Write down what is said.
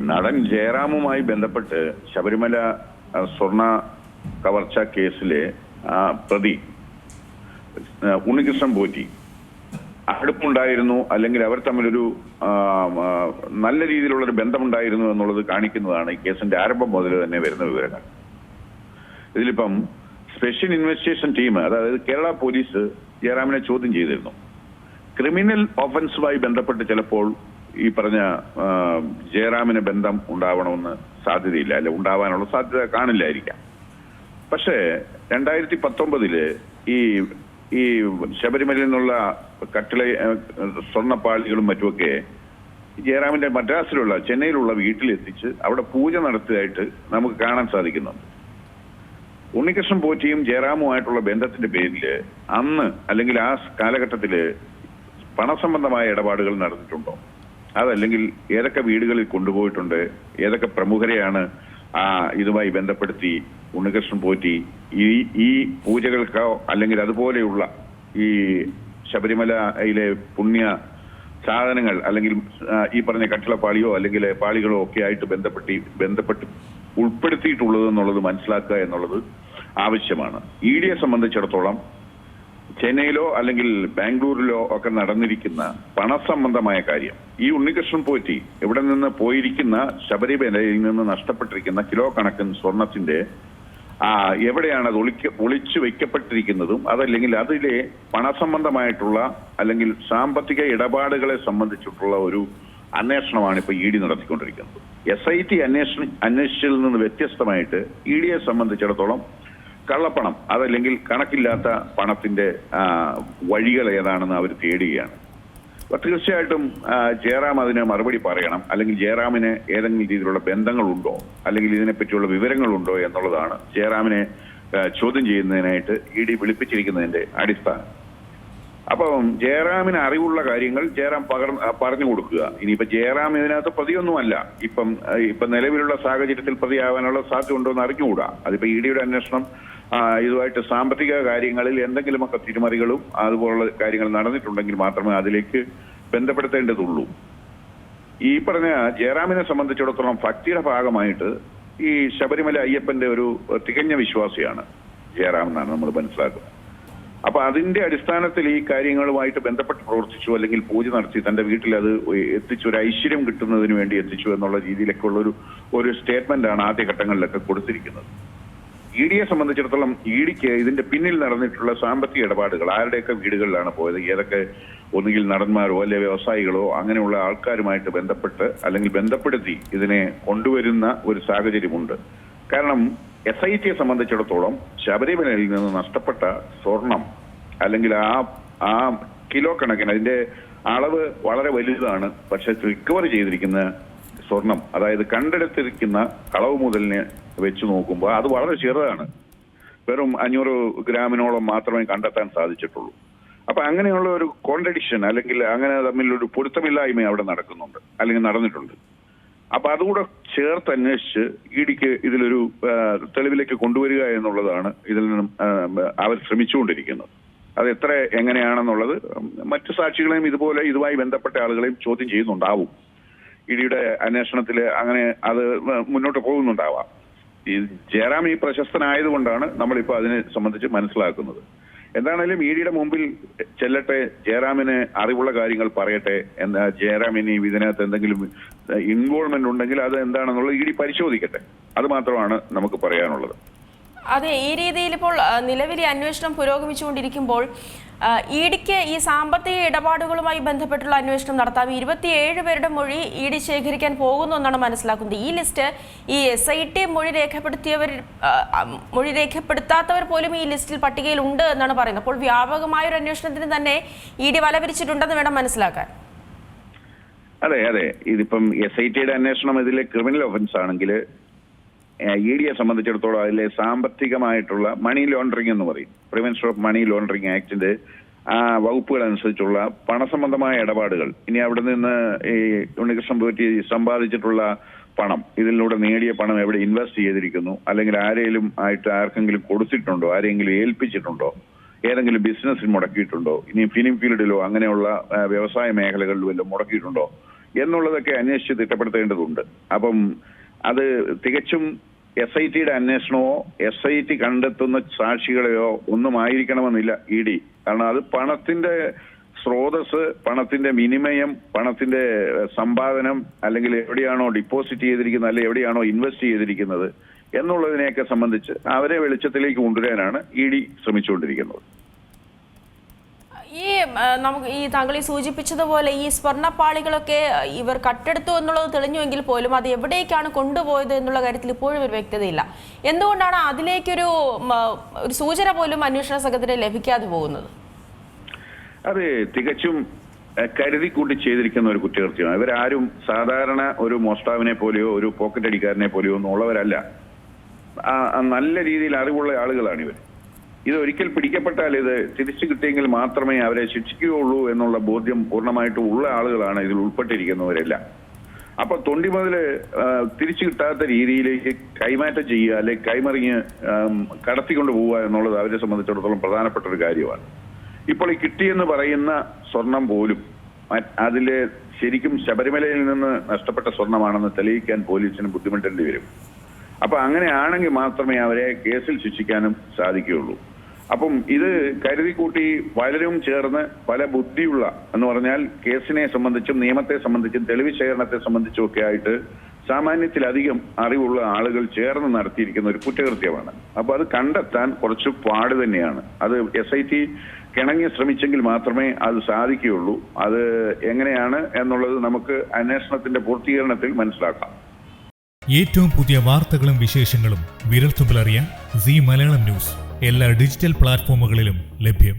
നടൻ ജയറാമുമായി ബന്ധപ്പെട്ട് ശബരിമല സ്വർണ്ണ കവർച്ച കേസിലെ പ്രതി ഉണ്ണികൃഷ്ണൻ പോറ്റി അടുപ്പുണ്ടായിരുന്നു, അല്ലെങ്കിൽ അവർ തമ്മിലൊരു നല്ല രീതിയിലുള്ളൊരു ബന്ധമുണ്ടായിരുന്നു എന്നുള്ളത് കാണിക്കുന്നതാണ് ഈ കേസിന്റെ ആരംഭം മുതൽ തന്നെ വരുന്ന വിവരങ്ങൾ. ഇതിലിപ്പം സ്പെഷ്യൽ ഇൻവെസ്റ്റിഗേഷൻ ടീം, അതായത് കേരള പോലീസ് ജയറാമിനെ ചോദ്യം ചെയ്തിരുന്നു. ക്രിമിനൽ ഒഫൻസുമായി ബന്ധപ്പെട്ട് ചിലപ്പോൾ ഈ പറഞ്ഞ ജയറാമിന് ബന്ധം ഉണ്ടാവണമെന്ന് സാധ്യതയില്ല, അല്ലെ ഉണ്ടാവാനുള്ള സാധ്യത കാണില്ലായിരിക്കാം. പക്ഷേ 2019 ഈ ശബരിമലയിൽ നിന്നുള്ള കട്ടിള സ്വർണ്ണപ്പാളികളും മറ്റുമൊക്കെ ജയറാമിന്റെ മദ്രാസിലുള്ള ചെന്നൈയിലുള്ള വീട്ടിലെത്തിച്ച് അവിടെ പൂജ നടത്തിയതായിട്ട് നമുക്ക് കാണാൻ സാധിക്കുന്നുണ്ട്. ഉണ്ണികൃഷ്ണൻ പോറ്റിയും ജയറാമുമായിട്ടുള്ള ബന്ധത്തിന്റെ പേരിൽ അന്ന് അല്ലെങ്കിൽ ആ കാലഘട്ടത്തില് പണസംബന്ധമായ ഇടപാടുകൾ നടന്നിട്ടുണ്ടോ, അതല്ലെങ്കിൽ ഏതൊക്കെ വീടുകളിൽ കൊണ്ടുപോയിട്ടുണ്ട്, ഏതൊക്കെ പ്രമുഖരെയാണ് ഇതുമായി ബന്ധപ്പെടുത്തി ഉണ്ണികൃഷ്ണൻ പോറ്റി ഈ പൂജകൾക്കോ അല്ലെങ്കിൽ അതുപോലെയുള്ള ഈ ശബരിമലയിലെ പുണ്യ സാധനങ്ങൾ അല്ലെങ്കിൽ ഈ പറഞ്ഞ കട്ടിളപ്പാളിയോ അല്ലെങ്കിൽ പാളികളോ ഒക്കെ ആയിട്ട് ബന്ധപ്പെട്ട് ഉൾപ്പെടുത്തിയിട്ടുള്ളത് എന്നുള്ളത് മനസ്സിലാക്കുക എന്നുള്ളത് ആവശ്യമാണ്. ഇഡിയെ സംബന്ധിച്ചിടത്തോളം ചെന്നൈയിലോ അല്ലെങ്കിൽ ബാംഗ്ലൂരിലോ ഒക്കെ നടന്നിരിക്കുന്ന പണസംബന്ധമായ കാര്യം, ഈ ഉണ്ണികൃഷ്ണൻ പോറ്റി ഇവിടെ നിന്ന് പോയിരിക്കുന്ന ശബരിമലയിൽ നിന്ന് നഷ്ടപ്പെട്ടിരിക്കുന്ന കിലോ കണക്കിന് സ്വർണത്തിന്റെ എവിടെയാണ് അത് ഒളിച്ചു വെക്കപ്പെട്ടിരിക്കുന്നതും അതല്ലെങ്കിൽ അതിലെ പണസംബന്ധമായിട്ടുള്ള അല്ലെങ്കിൽ സാമ്പത്തിക ഇടപാടുകളെ സംബന്ധിച്ചിട്ടുള്ള ഒരു അന്വേഷണമാണ് ഇപ്പൊ ഇ ഡി നടത്തിക്കൊണ്ടിരിക്കുന്നത്. SIT അന്വേഷിച്ചതിൽ നിന്ന് വ്യത്യസ്തമായിട്ട് ഇഡിയെ സംബന്ധിച്ചിടത്തോളം കള്ളപ്പണം അതല്ലെങ്കിൽ കണക്കില്ലാത്ത പണത്തിന്റെ വഴികൾ ഏതാണെന്ന് അവർ തേടുകയാണ്. അപ്പൊ തീർച്ചയായിട്ടും ജയറാം അതിന് മറുപടി പറയണം, അല്ലെങ്കിൽ ജയറാമിന് ഏതെങ്കിലും രീതിയിലുള്ള ബന്ധങ്ങളുണ്ടോ അല്ലെങ്കിൽ ഇതിനെപ്പറ്റിയുള്ള വിവരങ്ങളുണ്ടോ എന്നുള്ളതാണ് ജയറാമിനെ ചോദ്യം ചെയ്യുന്നതിനായിട്ട് ഇ ഡി വിളിപ്പിച്ചിരിക്കുന്നതിന്റെ അടിസ്ഥാനം. അപ്പം ജയറാമിന് അറിവുള്ള കാര്യങ്ങൾ ജയറാം പറഞ്ഞു കൊടുക്കുക. ഇനിയിപ്പോ ജയറാം ഇതിനകത്ത് പ്രതിയൊന്നുമല്ല, ഇപ്പം നിലവിലുള്ള സാഹചര്യത്തിൽ പ്രതിയാവാനുള്ള സാധ്യത ഉണ്ടോ എന്ന് അറിഞ്ഞുകൂടാ. അതിപ്പോ ഇ ഡിയുടെ അന്വേഷണം ഇതുമായിട്ട് സാമ്പത്തിക കാര്യങ്ങളിൽ എന്തെങ്കിലുമൊക്കെ തിരിമറികളും അതുപോലുള്ള കാര്യങ്ങൾ നടന്നിട്ടുണ്ടെങ്കിൽ മാത്രമേ അതിലേക്ക് ബന്ധപ്പെടുത്തേണ്ടതുള്ളൂ. ഈ പറഞ്ഞ ജയറാമിനെ സംബന്ധിച്ചിടത്തോളം ഭക്തിയുടെ ഭാഗമായിട്ട് ഈ ശബരിമല അയ്യപ്പന്റെ ഒരു തികഞ്ഞ വിശ്വാസിയാണ് ജയറാം എന്നാണ് നമ്മൾ മനസ്സിലാക്കുന്നത്. അപ്പൊ അതിന്റെ അടിസ്ഥാനത്തിൽ ഈ കാര്യങ്ങളുമായിട്ട് ബന്ധപ്പെട്ട് പ്രവർത്തിച്ചു അല്ലെങ്കിൽ പൂജ നടത്തി തന്റെ വീട്ടിൽ അത് എത്തിച്ചു, ഒരു ഐശ്വര്യം കിട്ടുന്നതിന് വേണ്ടി എത്തിച്ചു എന്നുള്ള രീതിയിലൊക്കെ ഉള്ള ഒരു സ്റ്റേറ്റ്മെന്റ് ആണ് ആദ്യഘട്ടങ്ങളിലൊക്കെ കൊടുത്തിരിക്കുന്നത്. ഇ ഡിയെ സംബന്ധിച്ചിടത്തോളം ഇ ഡിക്ക് ഇതിന്റെ പിന്നിൽ നടന്നിട്ടുള്ള സാമ്പത്തിക ഇടപാടുകൾ ആരുടെയൊക്കെ വീടുകളിലാണ് പോയത്, ഏതൊക്കെ ഒന്നുകിൽ നടന്മാരോ അല്ലെ വ്യവസായികളോ അങ്ങനെയുള്ള ആൾക്കാരുമായിട്ട് ബന്ധപ്പെട്ട് അല്ലെങ്കിൽ ബന്ധപ്പെടുത്തി ഇതിനെ കൊണ്ടുവരുന്ന ഒരു സാഹചര്യമുണ്ട്. കാരണം SITയെ സംബന്ധിച്ചിടത്തോളം ശബരിമലയിൽ നിന്ന് നഷ്ടപ്പെട്ട സ്വർണം അല്ലെങ്കിൽ ആ കിലോ കണക്കിന് അതിന്റെ അളവ് വളരെ വലുതാണ്, പക്ഷെ റിക്കവർ ചെയ്തിരിക്കുന്ന സ്വർണം അതായത് കണ്ടെടുത്തിരിക്കുന്ന കളവ് മുതലിനെ വെച്ച് നോക്കുമ്പോൾ അത് വളരെ ചെറുതാണ്. വെറും 500 ഗ്രാമിനോളം മാത്രമേ കണ്ടെത്താൻ സാധിച്ചിട്ടുള്ളൂ. അപ്പൊ അങ്ങനെയുള്ള ഒരു കോൺട്രഡിക്ഷൻ അല്ലെങ്കിൽ അങ്ങനെ തമ്മിലൊരു പൊരുത്തമില്ലായ്മ അവിടെ നടക്കുന്നുണ്ട് അല്ലെങ്കിൽ നടന്നിട്ടുണ്ട്. അപ്പൊ അതുകൂടെ ചേർത്ത് അന്വേഷിച്ച് ഇ ഡിക്ക് ഇതിലൊരു തെളിവിലേക്ക് കൊണ്ടുവരിക എന്നുള്ളതാണ് ഇതിൽ നിന്നും അവർ ശ്രമിച്ചുകൊണ്ടിരിക്കുന്നത്. അത് എത്ര എങ്ങനെയാണെന്നുള്ളത് മറ്റു സാക്ഷികളെയും ഇതുമായി ബന്ധപ്പെട്ട ആളുകളെയും ചോദ്യം ചെയ്യുന്നുണ്ടാവും. ഇഡിയുടെ അന്വേഷണത്തിൽ അങ്ങനെ അത് മുന്നോട്ട് പോകുന്നുണ്ടാവാം. ഈ ജയറാം ഈ പ്രശസ്തനായതുകൊണ്ടാണ് നമ്മളിപ്പോൾ അതിനെ സംബന്ധിച്ച് മനസ്സിലാക്കുന്നത്. എന്താണേലും ഇ ഡിയുടെ മുമ്പിൽ ചെല്ലട്ടെ, ജയറാമിന് അറിവുള്ള കാര്യങ്ങൾ പറയട്ടെ, ജയറാമിന് ഇതിനകത്ത് എന്തെങ്കിലും ഇൻവോൾവ്മെന്റ് ഉണ്ടെങ്കിൽ അത് എന്താണെന്നുള്ളത് ഇ ഡി പരിശോധിക്കട്ടെ. അത് മാത്രമാണ് നമുക്ക് പറയാനുള്ളത്. അതെ, ഈ രീതിയിൽ ഇപ്പോൾ നിലവിലെ അന്വേഷണം പുരോഗമിച്ചുകൊണ്ടിരിക്കുമ്പോൾ ഇ ഡിക്ക് ഈ സാമ്പത്തിക ഇടപാടുകളുമായി ബന്ധപ്പെട്ടുള്ള അന്വേഷണം നടത്താം. 27 പേരുടെ മൊഴി ഇ ഡി ശേഖരിക്കാൻ പോകുന്നു എന്നാണ് മനസ്സിലാക്കുന്നത്. ഈ ലിസ്റ്റ് ഈ SIT മൊഴി രേഖപ്പെടുത്താത്തവർ പോലും ഈ ലിസ്റ്റിൽ പട്ടികയിൽ ഉണ്ട് എന്നാണ് പറയുന്നത്. അപ്പോൾ വ്യാപകമായ ഒരു അന്വേഷണത്തിന് തന്നെ ഇ ഡി വലവിരിച്ചിട്ടുണ്ടെന്ന് വേണം മനസ്സിലാക്കാൻ. അതെ, ഇതിപ്പം SITയുടെ അന്വേഷണം ഇതിലെ ക്രിമിനൽ ഒഫൻസ് ആണെങ്കിൽ ഇ ഡിയെ സംബന്ധിച്ചിടത്തോളം അതിലെ സാമ്പത്തികമായിട്ടുള്ള മണി ലോണ്ടറിംഗ് എന്ന് പറയും, പ്രിവെൻഷൻ ഓഫ് മണി ലോണ്ടറിംഗ് ആക്ടിന്റെ വകുപ്പുകൾ അനുസരിച്ചുള്ള പണസംബന്ധമായ ഇടപാടുകൾ, ഇനി അവിടെ നിന്ന് ഈ ഉണ്ണികൃഷ്ണൻ പോറ്റി സമ്പാദിച്ചിട്ടുള്ള പണം, ഇതിലൂടെ നേടിയ പണം എവിടെ ഇൻവെസ്റ്റ് ചെയ്തിരിക്കുന്നു, അല്ലെങ്കിൽ ആർക്കെങ്കിലും കൊടുത്തിട്ടുണ്ടോ, ആരെങ്കിലും ഏൽപ്പിച്ചിട്ടുണ്ടോ, ഏതെങ്കിലും ബിസിനസ്സിൽ മുടക്കിയിട്ടുണ്ടോ, ഇനി ഫിലിം ഫീൽഡിലോ അങ്ങനെയുള്ള വ്യവസായ മേഖലകളിലും എല്ലാം മുടക്കിയിട്ടുണ്ടോ, എന്നുള്ളതൊക്കെ അന്വേഷിച്ച് തിട്ടപ്പെടുത്തേണ്ടതുണ്ട്. അപ്പം അത് തികച്ചും SITയുടെ അന്വേഷണമോ SIT കണ്ടെത്തുന്ന സാക്ഷികളെയോ ഒന്നും ആയിരിക്കണമെന്നില്ല ED. കാരണം അത് പണത്തിന്റെ സ്രോതസ്, പണത്തിന്റെ വിനിമയം, പണത്തിന്റെ സമ്പാദനം, അല്ലെങ്കിൽ എവിടെയാണോ ഡിപ്പോസിറ്റ് ചെയ്തിരിക്കുന്നത്, അല്ലെങ്കിൽ എവിടെയാണോ ഇൻവെസ്റ്റ് ചെയ്തിരിക്കുന്നത് എന്നുള്ളതിനെയൊക്കെ സംബന്ധിച്ച് അവരെ വെളിച്ചത്തിലേക്ക് കൊണ്ടുവരാനാണ് ED ശ്രമിച്ചുകൊണ്ടിരിക്കുന്നത്. നമുക്ക് ഈ താങ്കൾ ഈ സൂചിപ്പിച്ചതുപോലെ ഈ സ്വർണ്ണപ്പാളികളൊക്കെ ഇവർ കട്ടെടുത്തു എന്നുള്ളത് തെളിഞ്ഞുവെങ്കിൽ പോലും അത് എവിടേക്കാണ് കൊണ്ടുപോയത് എന്നുള്ള കാര്യത്തിൽ ഇപ്പോഴും ഒരു വ്യക്തതയില്ല. എന്തുകൊണ്ടാണ് അതിലേക്കൊരു സൂചന പോലും അന്വേഷണ സംഘത്തിന് ലഭിക്കാതെ പോകുന്നത്? അത് തികച്ചും കരുതിക്കൂട്ടി ചെയ്തിരിക്കുന്ന ഒരു കുറ്റകൃത്യമാണ്. ഇവരാരും സാധാരണ ഒരു മോഷ്ടാവിനെ പോലെയോ ഒരു പോക്കറ്റ് അടിക്കാരനെ പോലെയോ ഒന്നും ഉള്ളവരല്ല. നല്ല രീതിയിൽ അറിവുള്ള ആളുകളാണ് ഇവർ. ഇത് ഒരിക്കൽ പിടിക്കപ്പെട്ടാൽ ഇത് തിരിച്ചു കിട്ടിയെങ്കിൽ മാത്രമേ അവരെ ശിക്ഷിക്കുകയുള്ളൂ എന്നുള്ള ബോധ്യം പൂർണ്ണമായിട്ടും ഉള്ള ആളുകളാണ് ഇതിൽ ഉൾപ്പെട്ടിരിക്കുന്നവരെല്ലാം. അപ്പൊ തൊണ്ടി മുതല് തിരിച്ചു കിട്ടാത്ത രീതിയിലേക്ക് കൈമാറ്റം ചെയ്യുക, അല്ലെങ്കിൽ കൈമറിഞ്ഞ് കടത്തിക്കൊണ്ട് പോവുക എന്നുള്ളത് അവരെ സംബന്ധിച്ചിടത്തോളം പ്രധാനപ്പെട്ട ഒരു കാര്യമാണ്. ഇപ്പോൾ ഈ കിട്ടിയെന്ന് പറയുന്ന സ്വർണം പോലും അതില് ശരിക്കും ശബരിമലയിൽ നിന്ന് നഷ്ടപ്പെട്ട സ്വർണമാണെന്ന് തെളിയിക്കാൻ പോലീസിന് ബുദ്ധിമുട്ടേണ്ടി വരും. അപ്പൊ അങ്ങനെയാണെങ്കിൽ മാത്രമേ അവരെ കേസിൽ ശിക്ഷിക്കാനും സാധിക്കുകയുള്ളൂ. അപ്പം ഇത് കരുതിക്കൂട്ടി പലരും ചേർന്ന് പല ബുദ്ധിയുള്ള എന്ന് പറഞ്ഞാൽ കേസിനെ സംബന്ധിച്ചും നിയമത്തെ സംബന്ധിച്ചും തെളിവ് ശേഖരണത്തെ സംബന്ധിച്ചും ഒക്കെ ആയിട്ട് സാമാന്യത്തിലധികം അറിവുള്ള ആളുകൾ ചേർന്ന് നടത്തിയിരിക്കുന്ന ഒരു കുറ്റകൃത്യമാണ്. അപ്പൊ അത് കണ്ടെത്താൻ കുറച്ച് പാട് തന്നെയാണ്. അത് SIT കിണങ്ങി ശ്രമിച്ചെങ്കിൽ മാത്രമേ അത് സാധിക്കുകയുള്ളൂ. അത് എങ്ങനെയാണ് എന്നുള്ളത് നമുക്ക് അന്വേഷണത്തിന്റെ പൂർത്തീകരണത്തിൽ മനസ്സിലാക്കാം. ഏറ്റവും പുതിയ വാർത്തകളും വിശേഷങ്ങളും വിരൽത്തുമ്പിലറിയാൻ സീ മലയാളം ന്യൂസ് എല്ലാ ഡിജിറ്റൽ പ്ലാറ്റ്ഫോമുകളിലും ലഭ്യം.